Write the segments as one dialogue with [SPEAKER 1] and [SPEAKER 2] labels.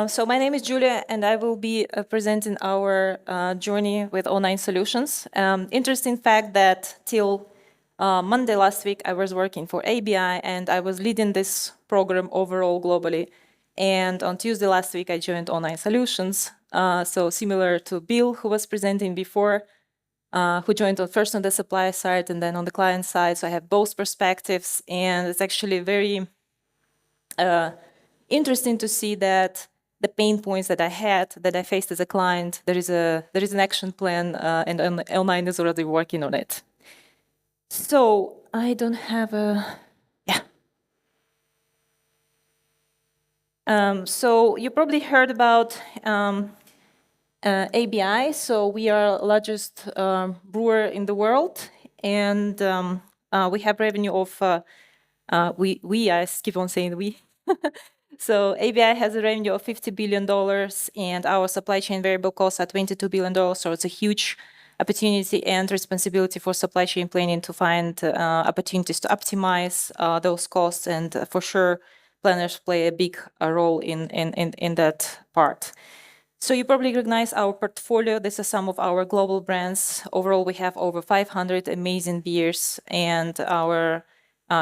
[SPEAKER 1] So my name is Julia, and I will be presenting our journey with online solutions. Interesting fact that till Monday last week, I was working for ABI, and I was leading this program overall globally. And on Tuesday last week, I joined Online Solutions. So similar to Bill, who was presenting before, who joined first on the supply side and then on the client side. So I have both perspectives, and it's actually very interesting to see that the pain points that I faced as a client, there is an action plan, and L9 is already working on it. So I don't have a, yeah. So you probably heard about ABI. So we are largest brewer in the world, and we have revenue of I keep on saying we. So ABI has a revenue of $50 billion, and our supply chain variable costs are $22 billion. So it's a huge opportunity and responsibility for supply chain planning to find opportunities to optimize those costs. And for sure, planners play a big role in that part. So you probably recognize our portfolio. This is some of our global brands. Overall, we have over 500 amazing beers, and our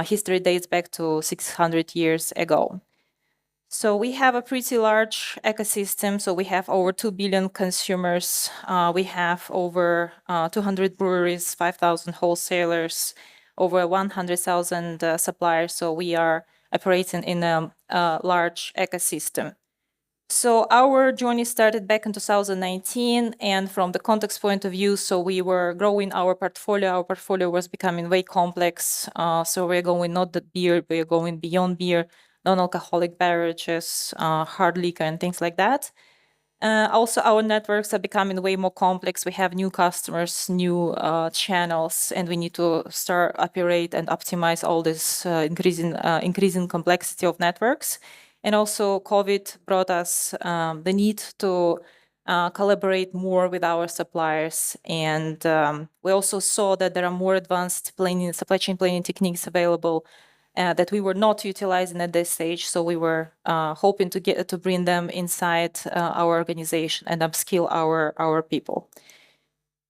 [SPEAKER 1] history dates back to 600 years ago. So we have a pretty large ecosystem. So we have over 2 billion consumers. We have over 200 breweries, 5,000 wholesalers, over 100,000 suppliers. So we are operating in a large ecosystem. So our journey started back in 2019, and from the context point of view, so we were growing our portfolio. Our portfolio was becoming very complex. So we're going not the beer, we're going beyond beer, non-alcoholic beverages, hard liquor, and things like that. Also, our networks are becoming way more complex. We have new customers, new channels, and we need to start operate and optimize all this increasing complexity of networks. And also, COVID brought us the need to collaborate more with our suppliers. And we also saw that there are more advanced supply chain planning techniques available that we were not utilizing at this stage. So we were hoping to bring them inside our organization and upskill our people.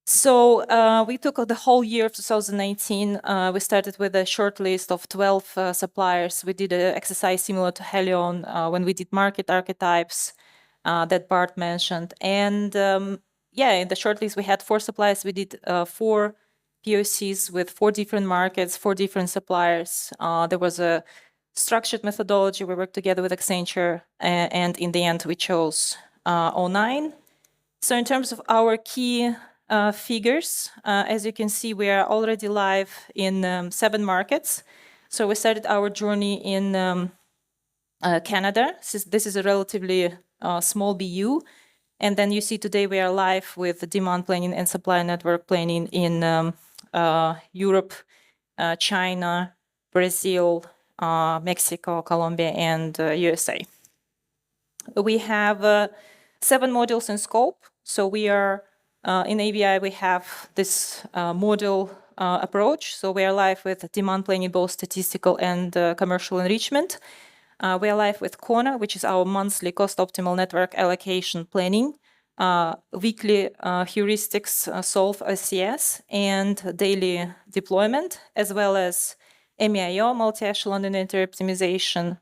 [SPEAKER 1] So we took the whole year of 2019. We started with a short list of 12 suppliers. We did an exercise similar to Helion when we did market archetypes that Bart mentioned. And in the short list, we had 4 suppliers. We did 4 POCs with 4 different markets, 4 different suppliers. There was a structured methodology. We worked together with Accenture, and in the end, we chose 09. So in terms of our key figures, as you can see, we are already live in 7 markets. So we started our journey in Canada. This is a relatively small BU. And then you see today we are live with demand planning and supply network planning in Europe, China, Brazil, Mexico, Colombia, and USA. We have 7 modules in scope. So we are in ABI, we have this module approach. So we are live with demand planning, both statistical and commercial enrichment. We are live with Kona, which is our monthly cost optimal network allocation planning, weekly heuristics solve SCS, and daily deployment, as well as MEIO, multi-echelon inventory optimization,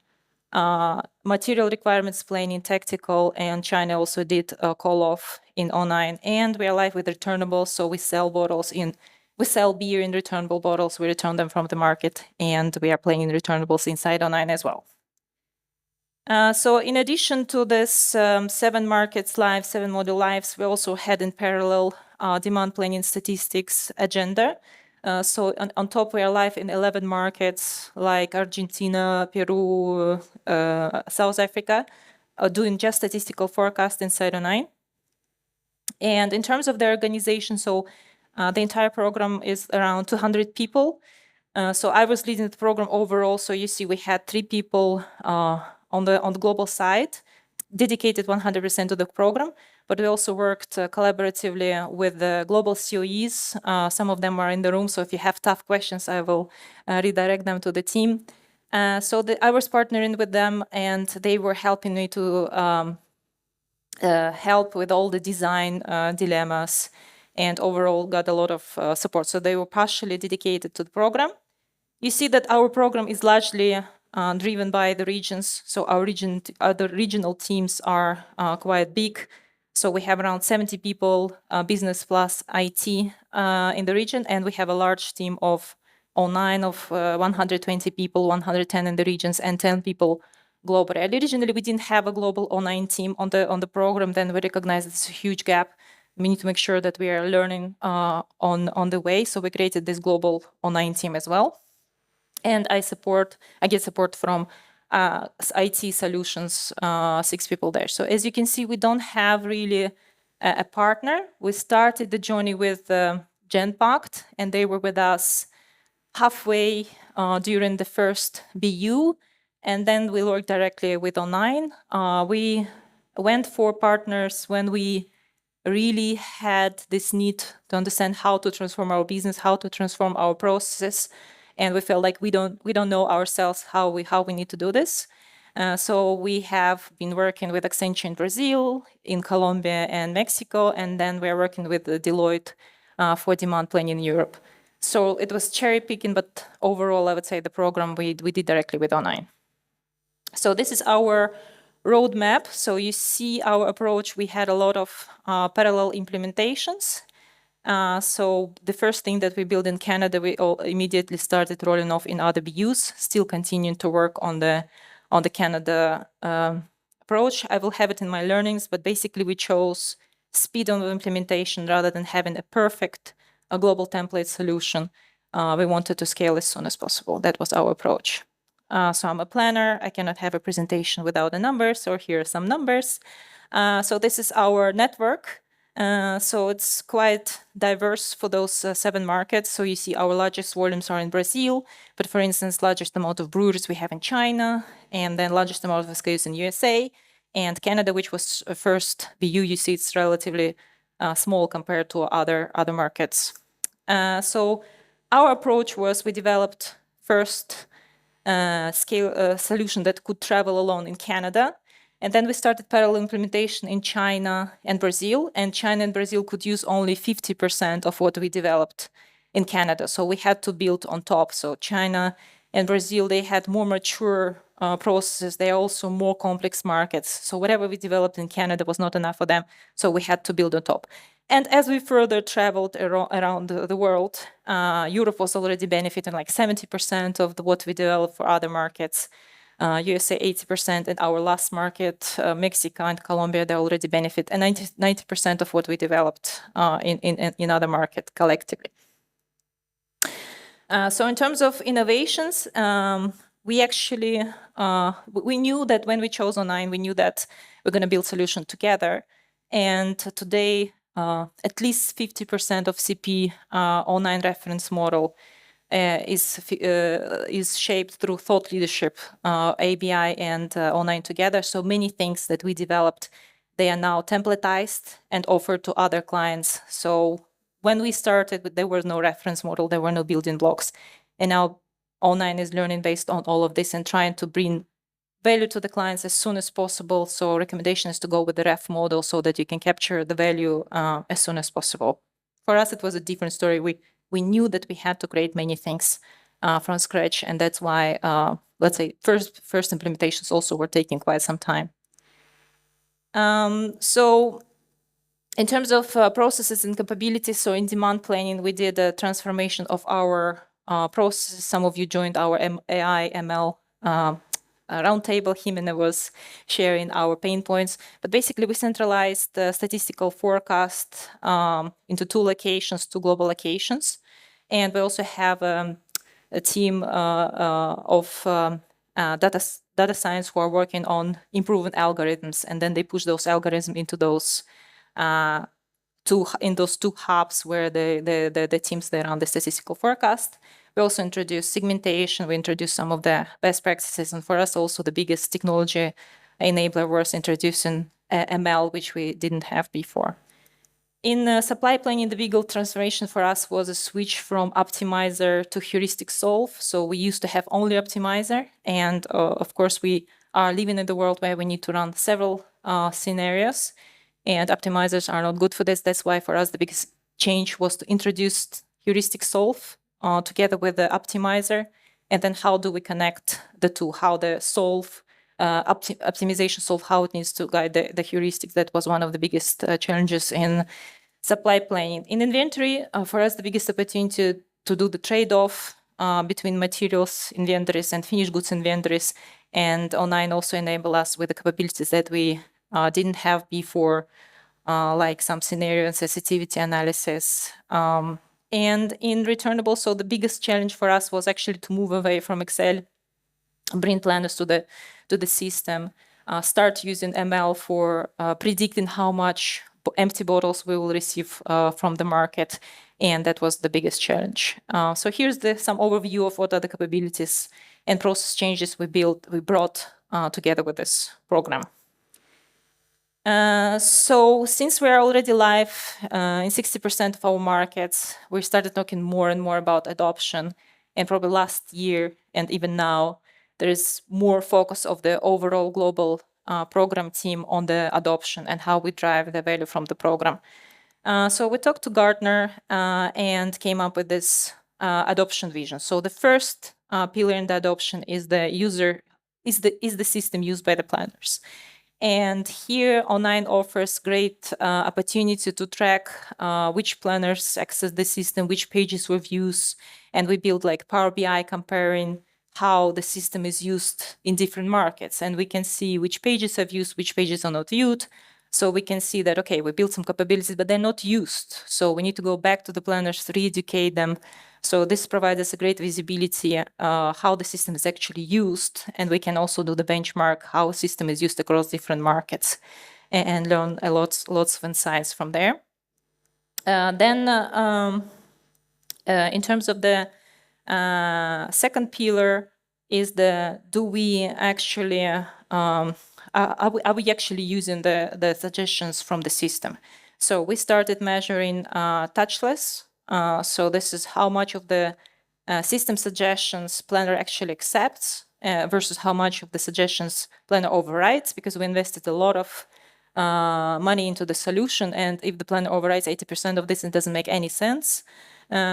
[SPEAKER 1] material requirements planning, tactical, and China also did a call-off in 09. And we are live with returnables, so we sell beer in returnable bottles, we return them from the market, and we are planning returnables inside 09 as well. So in addition to this 7 markets live, 7 module lives, we also had in parallel demand planning statistics agenda. So on top, we are live in 11 markets like Argentina, Peru, South Africa, doing just statistical forecast inside 09. And in terms of the organization, so the entire program is around 200 people. So I was leading the program overall. So you see we had 3 people on the global side, dedicated 100% to the program, but we also worked collaboratively with the global COEs. Some of them are in the room, so if you have tough questions, I will redirect them to the team. I was partnering with them, and they were helping me to help with all the design dilemmas, and overall got a lot of support. So they were partially dedicated to the program. You see that our program is largely driven by the regions. So our other regional teams are quite big. So we have around 70 people, business plus IT in the region, and we have a large team of 120 people, 110 in the regions, and 10 people globally. Originally, we didn't have a global online team on the program. Then we recognized it's a huge gap. We need to make sure that we are learning on the way. So we created this global online team as well. And I get support from IT solutions, 6 people there. So as you can see, we don't have really a partner. We started the journey with Genpact, and they were with us halfway during the first BU, and then we worked directly with online. We went for partners when we really had this need to understand how to transform our business, how to transform our processes, and we felt like we don't know ourselves how we need to do this. So we have been working with Accenture in Brazil, in Colombia and Mexico, and then we're working with Deloitte for demand planning in Europe. So it was cherry picking, but overall, I would say the program we did directly with online. So this is our roadmap. So you see our approach. We had a lot of parallel implementations. So the first thing that we built in Canada, we all immediately started rolling off in other BUs, still continuing to work on the Canada approach. I will have it in my learnings, but basically we chose speed of implementation rather than having a global template solution. We wanted to scale as soon as possible. That was our approach. So I'm a planner. I cannot have a presentation without the numbers, or here are some numbers. So this is our network. So it's quite diverse for those 7 markets. So you see our largest volumes are in Brazil, but for instance, largest amount of brewers we have in China, and then largest amount of SKUs in USA, and Canada, which was first BU. You see it's relatively small compared to other markets. So our approach was we developed first scale solution that could travel alone in Canada. And then we started parallel implementation in China and Brazil. And China and Brazil could use only 50% of what we developed in Canada. So we had to build on top. So China and Brazil, they had more mature processes. They are also more complex markets. So whatever we developed in Canada was not enough for them. So we had to build on top. And as we further traveled around the world, Europe was already benefiting like 70% of what we developed for other markets. USA 80%, and our last market, Mexico and Colombia, they already benefit, and 90% of what we developed in other markets collectively. So in terms of innovations, we actually, we knew that when we chose online, we knew that we're going to build solution together. And today, at least 50% of CP online reference model is shaped through thought leadership, ABI and online together. So many things that we developed, they are now templatized and offered to other clients. So when we started, there was no reference model, there were no building blocks. And now online is learning based on all of this and trying to bring value to the clients as soon as possible. So recommendation is to go with the ref model so that you can capture the value as soon as possible. For us, it was a different story. We knew that we had to create many things from scratch, and that's why, let's say, first implementations also were taking quite some time. So in terms of processes and capabilities, so in demand planning, we did a transformation of our processes. Some of you joined our AI, ML roundtable. Jimena was sharing our pain points. But basically, we centralized the statistical forecast into 2 locations, 2 global locations. And we also have a team of data science who are working on improving algorithms. And then they push those algorithms into those those 2 hubs where the teams that run the statistical forecast. We also introduced segmentation. We introduced some of the best practices. And for us, also the biggest technology enabler was introducing ML, which we didn't have before. In supply planning, the big transformation for us was a switch from optimizer to heuristic solve. So we used to have only optimizer. And of course, we are living in the world where we need to run several scenarios, and optimizers are not good for this. That's why for us the biggest change was to introduce heuristic solve together with the optimizer, and then how do we connect the two, how the solve optimization solve, how it needs to guide the heuristics. That was one of the biggest challenges in supply planning. In inventory, for us, the biggest opportunity to do the trade-off between materials inventories and finished goods inventories, and online also enable us with the capabilities that we didn't have before, like some scenario and sensitivity analysis. And in returnable, so the biggest challenge for us was actually to move away from Excel, bring planners to the system, start using ML for predicting how much empty bottles we will receive from the market, and that was the biggest challenge. So here's some overview of what are the capabilities and process changes we brought together with this program. So since we're already live in 60% of our markets, we started talking more and more about adoption. And probably last year and even now, there is more focus of the overall global program team on the adoption and how we drive the value from the program. So we talked to Gartner and came up with this adoption vision. So the first pillar in the adoption is the system used by the planners. And here, online offers great opportunity to track which planners access the system, which pages we've used, and we build like Power BI comparing how the system is used in different markets. And we can see which pages have used, which pages are not used. So we can see that, okay, we built some capabilities, but they're not used. So we need to go back to the planners, re-educate them. So this provides us a great visibility how the system is actually used, and we can also do the benchmark how a system is used across different markets and learn lots of insights from there. Then in terms of the second pillar is do we actually are we actually using the suggestions from the system? So we started measuring touchless. So this is how much of the system suggestions planner actually accepts versus how much of the suggestions planner overrides, because we invested a lot of money into the solution. And if the planner overrides 80% of this, it doesn't make any sense.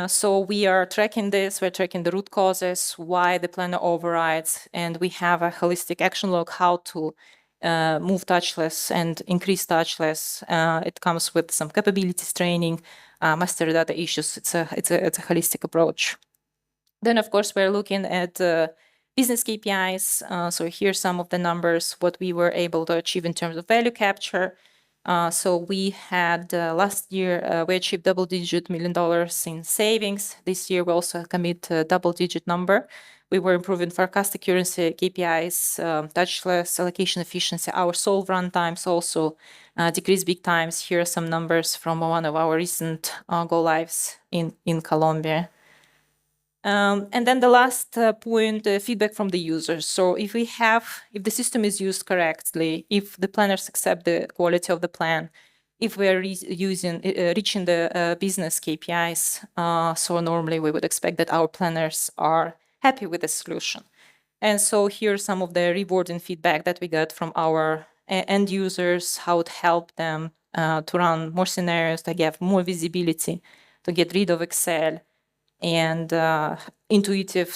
[SPEAKER 1] So we are tracking this, we're tracking the root causes, why the planner overrides, and we have a holistic action log how to move touchless and increase touchless. It comes with some capabilities training, master data issues. It's a holistic approach. Then, of course, we're looking at business KPIs. So here's some of the numbers, what we were able to achieve in terms of value capture. So we had last year, we achieved $double-digit million in savings. This year, we also commit a double-digit number. We were improving forecast accuracy, KPIs, touchless, allocation efficiency. Our solve run times also decreased big times. Here are some numbers from one of our recent go-lives in Colombia. And then the last point, feedback from the users. So if the system is used correctly, if the planners accept the quality of the plan, if we are reaching the business KPIs, so normally we would expect that our planners are happy with the solution. And so here's some of the rewarding feedback that we got from our end users, how it helped them to run more scenarios, to get more visibility, to get rid of Excel, and intuitive,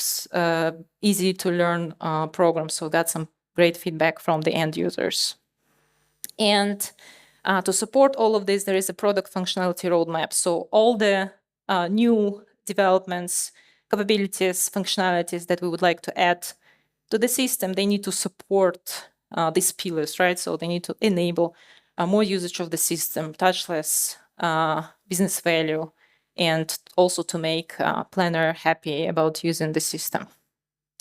[SPEAKER 1] easy to learn programs. So got some great feedback from the end users. And to support all of this, there is a product functionality roadmap. So all the new developments, capabilities, functionalities that we would like to add to the system, they need to support these pillars, right? So they need to enable more usage of the system, touchless, business value, and also to make planner happy about using the system.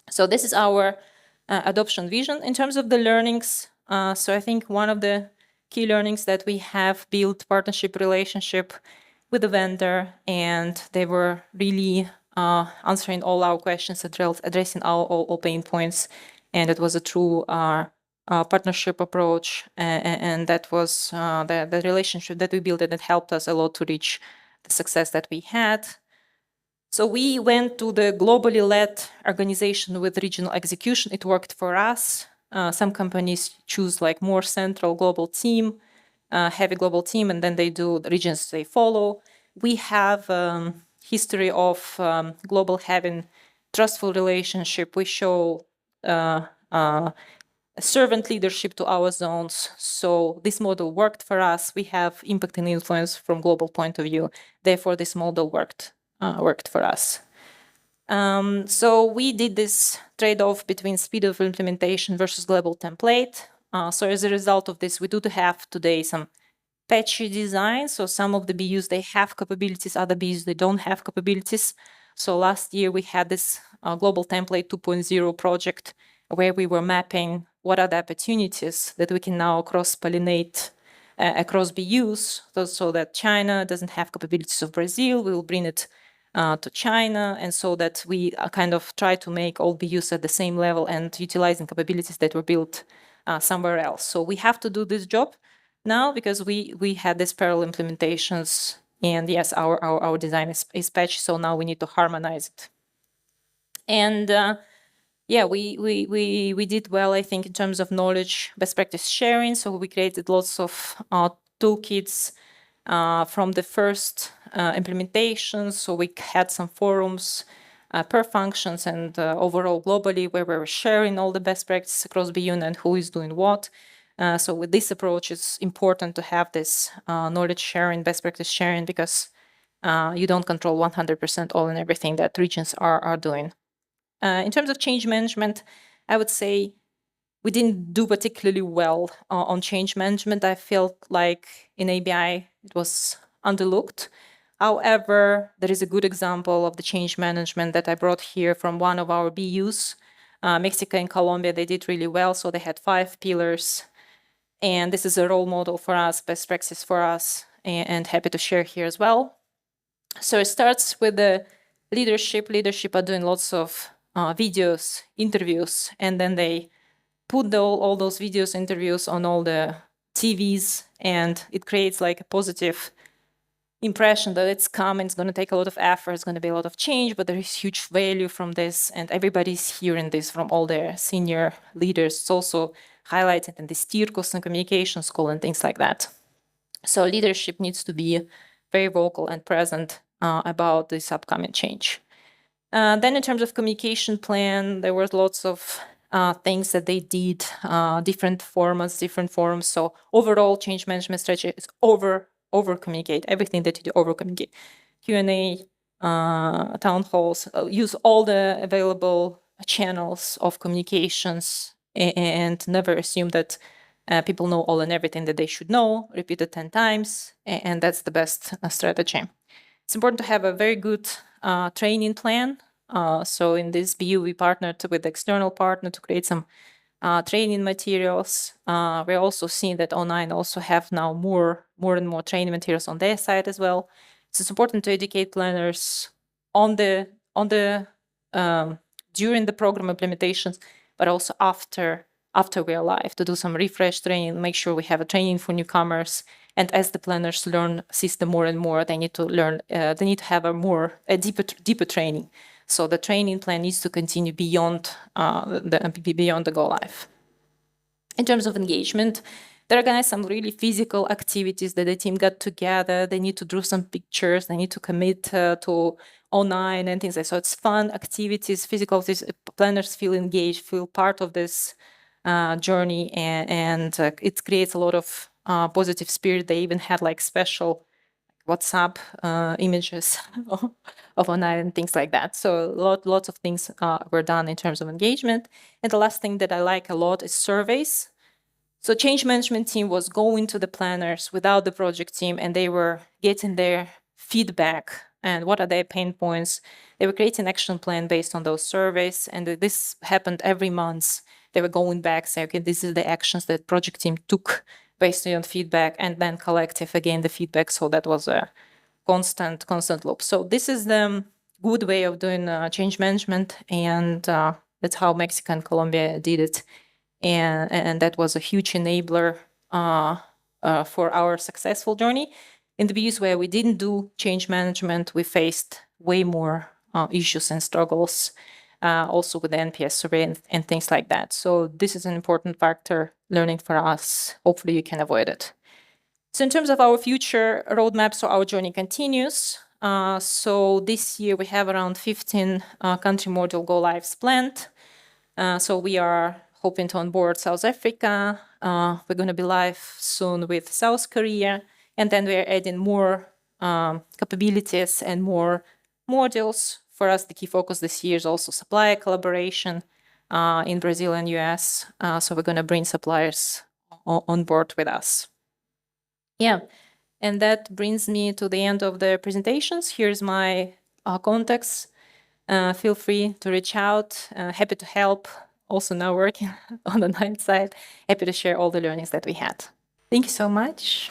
[SPEAKER 1] So this is our adoption vision. In terms of the learnings, so I think one of the key learnings that we have built partnership relationship with the vendor, and they were really answering all our questions, addressing all pain points, and it was a true partnership approach, and that was the relationship that we built, and it helped us a lot to reach the success that we had. So we went to the globally led organization with regional execution. It worked for us. Some companies choose like more central global team, heavy global team, and then they do the regions they follow. We have history of global having trustful relationship. We show servant leadership to our zones. So this model worked for us. We have impact and influence from global point of view. Therefore, this model worked for us. So we did this trade-off between speed of implementation versus global template. So as a result of this, we do have today some patchy design. So some of the BUs, they have capabilities, other BUs, they don't have capabilities. So last year we had this global template 2.0 project where we were mapping what are the opportunities that we can now cross-pollinate across BUs, so that China doesn't have capabilities of Brazil, we will bring it to China, and so that we kind of try to make all BUs at the same level and utilizing capabilities that were built somewhere else. So we have to do this job now because we had these parallel implementations, and yes, our design is patchy, so now we need to harmonize it. And yeah, we did well, I think, in terms of knowledge, best practice sharing. So we created lots of toolkits from the first implementation. So we had some forums per functions and overall globally where we were sharing all the best practices across BU and who is doing what. So with this approach, it's important to have this knowledge sharing, best practice sharing, because you don't control 100% all and everything that regions are doing. In terms of change management, I would say we didn't do particularly well on change management. I felt like in ABI it was underlooked. However, there is a good example of the change management that I brought here from one of our BUs. Mexico and Colombia, they did really well. So they had 5 pillars. And this is a role model for us, best practice for us, and happy to share here as well. So it starts with the leadership. Leadership are doing lots of videos, interviews, and then they put all those videos, interviews on all the TVs, and it creates like a positive impression that it's coming, it's going to take a lot of effort, it's going to be a lot of change, but there is huge value from this, and everybody's hearing this from all their senior leaders. It's also highlighted in the steer course and communication school and things like that. So leadership needs to be very vocal and present about this upcoming change. Then in terms of communication plan, there were lots of things that they did, different formats, different forums. So overall change management strategy is over-communicate, everything that you do, over-communicate. Q&A, town halls, use all the available channels of communications and never assume that people know all and everything that they should know, repeat it 10 times, and that's the best strategy. It's important to have a very good training plan. So in this BU, we partnered with the external partner to create some training materials. We're also seeing that O9 also have now more and more training materials on their side as well. So it's important to educate planners on the during the program implementations, but also after we are live, to do some refresh training, make sure we have a training for newcomers. And as the planners learn system more and more, they need to learn. They need to have a deeper training. So the training plan needs to continue beyond the go live. In terms of engagement, they organize some really physical activities that the team got together. They need to draw some pictures. They need to commit to online and things like that. So it's fun activities, physical activities. Planners feel engaged, feel part of this journey, and it creates a lot of positive spirit. They even had like special WhatsApp images of online and things like that. So lots of things were done in terms of engagement. And the last thing that I like a lot is surveys. So change management team was going to the planners without the project team, and they were getting their feedback and what are their pain points. They were creating an action plan based on those surveys, and this happened every month. They were going back, saying, okay, this is the actions that project team took based on feedback, and then collective again the feedback. So that was a constant loop. So this is the good way of doing change management, and that's how Mexico and Colombia did it. And that was a huge enabler for our successful journey. In the BUs where we didn't do change management, we faced way more issues and struggles. also with the NPS survey and things like that. So this is an important factor learning for us. Hopefully you can avoid it. So in terms of our future roadmap, so our journey continues. So this year we have around 15 country module go lives planned. So we are hoping to onboard South Africa. We're going to be live soon with South Korea. And then we're adding more capabilities and more modules. For us, the key focus this year is also supplier collaboration in Brazil and US. So we're going to bring suppliers on board with us. Yeah, and that brings me to the end of the presentations. Here's my contacts. Feel free to reach out. Happy to help. Also now working on the night side. Happy to share all the learnings that we had. Thank you so much.